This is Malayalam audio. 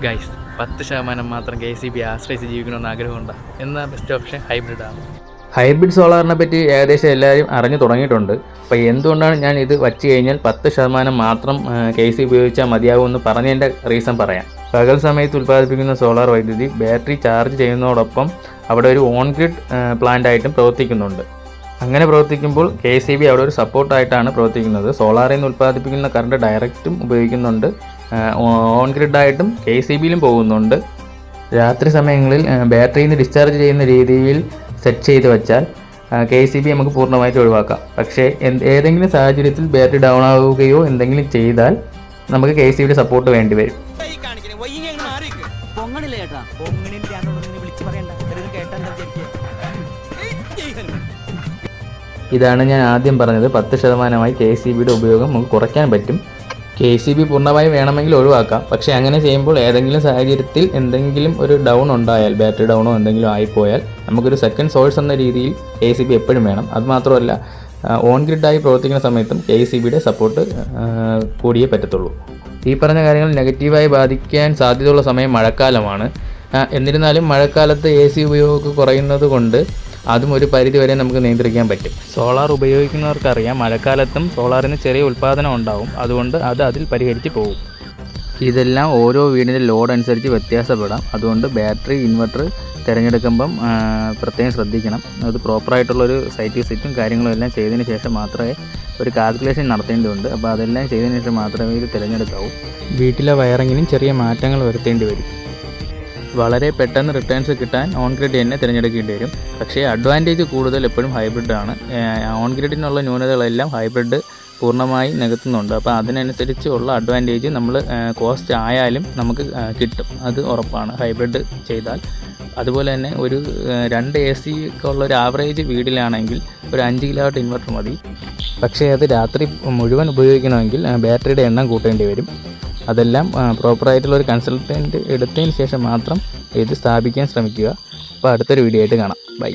ഗൈസ് 10% മാത്രം KCB ആശ്രയിച്ച് ജീവിക്കണമെന്ന് ആഗ്രഹമുണ്ടോ? എന്നാൽ ബെസ്റ്റ് ഓപ്ഷൻ ഹൈബ്രിഡാണ്. ഹൈബ്രിഡ് സോളാറിനെ പറ്റി ഏകദേശം എല്ലാവരും അറിഞ്ഞു തുടങ്ങിയിട്ടുണ്ട്. അപ്പോൾ എന്തുകൊണ്ടാണ് ഞാൻ ഇത് വച്ച് കഴിഞ്ഞാൽ 10% മാത്രം KCB ഉപയോഗിച്ചാൽ മതിയാകുമെന്ന് പറഞ്ഞതിൻ്റെ റീസൺ പറയാം. പകൽ സമയത്ത് ഉൽപ്പാദിപ്പിക്കുന്ന സോളാർ വൈദ്യുതി ബാറ്ററി ചാർജ് ചെയ്യുന്നതോടൊപ്പം അവിടെ ഒരു ഓൺ ഗ്രിഡ് പ്ലാന്റ് ആയിട്ടും പ്രവർത്തിക്കുന്നുണ്ട്. അങ്ങനെ പ്രവർത്തിക്കുമ്പോൾ KCB അവിടെ ഒരു സപ്പോർട്ടായിട്ടാണ് പ്രവർത്തിക്കുന്നത്. സോളാറിൽ നിന്ന് ഉൽപ്പാദിപ്പിക്കുന്ന കറണ്ട് ഡയറക്റ്റും ഉപയോഗിക്കുന്നുണ്ട്, ഓൺ ഗ്രിഡായിട്ടും KCBയിലും പോകുന്നുണ്ട്. രാത്രി സമയങ്ങളിൽ ബാറ്ററിയിൽ നിന്ന് ഡിസ്ചാർജ് ചെയ്യുന്ന രീതിയിൽ സെറ്റ് ചെയ്ത് വെച്ചാൽ KCB നമുക്ക് പൂർണ്ണമായിട്ട് ഒഴിവാക്കാം. പക്ഷേ ഏതെങ്കിലും സാഹചര്യത്തിൽ ബാറ്ററി ഡൗൺ ആവുകയോ എന്തെങ്കിലും ചെയ്താൽ നമുക്ക് KCBയുടെ സപ്പോർട്ട് വേണ്ടി വരും. ഇതാണ് ഞാൻ ആദ്യം പറഞ്ഞത്. 10% KCBയുടെ ഉപയോഗം നമുക്ക് കുറയ്ക്കാൻ പറ്റും. KCB പൂർണ്ണമായും വേണമെങ്കിൽ ഒഴിവാക്കാം. പക്ഷേ അങ്ങനെ ചെയ്യുമ്പോൾ ഏതെങ്കിലും സാഹചര്യത്തിൽ എന്തെങ്കിലും ഒരു ഡൗൺ ഉണ്ടായാൽ, ബാറ്ററി ഡൗണോ എന്തെങ്കിലും ആയിപ്പോയാൽ, നമുക്കൊരു സെക്കൻഡ് സോഴ്സ് എന്ന രീതിയിൽ KCB എപ്പോഴും വേണം. അതുമാത്രമല്ല, ഓൺ ഗ്രിഡായി പ്രവർത്തിക്കുന്ന സമയത്തും KCBയുടെ സപ്പോർട്ട് കൂടിയേ പറ്റത്തുള്ളൂ. ഈ പറഞ്ഞ കാര്യങ്ങൾ നെഗറ്റീവായി ബാധിക്കാൻ സാധ്യതയുള്ള സമയം മഴക്കാലമാണ്. എന്നിരുന്നാലും മഴക്കാലത്ത് AC ഉപയോഗം കുറയുന്നത് കൊണ്ട് അതും ഒരു പരിധി വരെ നമുക്ക് നിയന്ത്രിക്കാൻ പറ്റും. സോളാർ ഉപയോഗിക്കുന്നവർക്കറിയാം, മഴക്കാലത്തും സോളാറിന് ചെറിയ ഉൽപ്പാദനം ഉണ്ടാവും. അതുകൊണ്ട് അത് അതിൽ പരിഹരിച്ച് പോകും. ഇതെല്ലാം ഓരോ വീടിൻ്റെ ലോഡ് അനുസരിച്ച് വ്യത്യാസപ്പെടാം. അതുകൊണ്ട് ബാറ്ററി ഇൻവെർട്ടർ തിരഞ്ഞെടുക്കുമ്പം പ്രത്യേകം ശ്രദ്ധിക്കണം. അത് പ്രോപ്പറായിട്ടുള്ളൊരു സൈറ്റ് വിസിറ്റും കാര്യങ്ങളും എല്ലാം ചെയ്തതിന് ശേഷം മാത്രമേ ഒരു കാൽക്കുലേഷൻ നടത്തേണ്ടതുണ്ട്. അപ്പോൾ അതെല്ലാം ചെയ്തതിന് ശേഷം മാത്രമേ ഇത് തിരഞ്ഞെടുക്കാവൂ. വീട്ടിലെ വയറിങ്ങിനും ചെറിയ മാറ്റങ്ങൾ വരുത്തേണ്ടി വരും. വളരെ പെട്ടെന്ന് റിട്ടേൺസ് കിട്ടാൻ ഓൺ ഗ്രിഡ് തന്നെ തിരഞ്ഞെടുക്കേണ്ടി വരും. പക്ഷേ അഡ്വാൻറ്റേജ് കൂടുതൽ എപ്പോഴും ഹൈബ്രിഡാണ്. ഓൺ ഗ്രിഡിനുള്ള ന്യൂനതകളെല്ലാം ഹൈബ്രിഡ് പൂർണ്ണമായി നികത്തുന്നുണ്ട്. അപ്പോൾ അതിനനുസരിച്ചുള്ള അഡ്വാൻറ്റേജ് നമ്മൾ കോസ്റ്റ് ആയാലും നമുക്ക് കിട്ടും, അത് ഉറപ്പാണ് ഹൈബ്രിഡ് ചെയ്താൽ. അതുപോലെ തന്നെ ഒരു 2 AC ഉള്ള ഒരു ആവറേജ് വീട്ടിലാണെങ്കിൽ ഒരു 5 kW ഇൻവെർട്ടർ മതി. പക്ഷേ അത് രാത്രി മുഴുവൻ ഉപയോഗിക്കണമെങ്കിൽ ബാറ്ററിയുടെ എണ്ണം കൂട്ടേണ്ടി വരും. അതെല്ലാം പ്രോപ്പറായിട്ടുള്ളൊരു കൺസൾട്ടൻറ്റ് എടുത്തതിന് ശേഷം മാത്രം ഇത് സ്ഥാപിക്കാൻ ശ്രമിക്കുക. അപ്പോൾ അടുത്തൊരു വീഡിയോ ആയിട്ട് കാണാം. ബൈ.